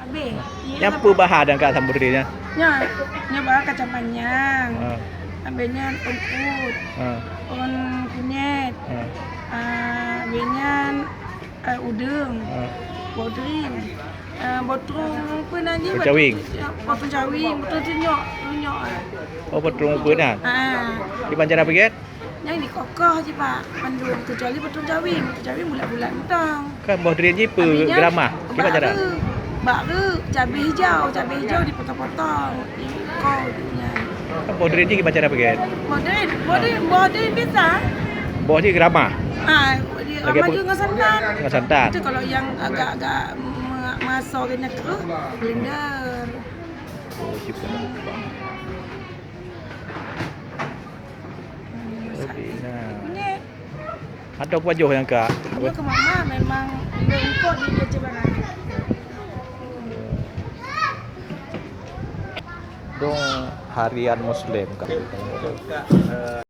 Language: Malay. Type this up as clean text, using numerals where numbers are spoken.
Habis. Yang apa bahan dan kat sambutrinya? Nya bahan kacang panjang. Habisnya tongkut. Pohon kunyit. Habisnya udang. Bodring. Botong apa lagi? Cawing. Botong cawing, botong tunyok. Oh, petrung pun ah. Di Banjar apa get? Yang dikokoh je pak. Pandung kecuali botong cawing. Botong cawing bulat-bulat mentang. Kan bodring ni per gramah. Gimana cara? Baru cabai hijau dipotong-potong. Kau punya. Kan bodring ni gimana cara get? Bodring bisa. Bawah ni gramah. Lagi apa? Dengan santan. Dengan santan. Itu kalau yang agak masuk kena ke blender. Oh, super. Kunyit. Ada apa aja yang kak? Dia ke mama memang lengkap dia cebaran. Dong harian Muslim kak.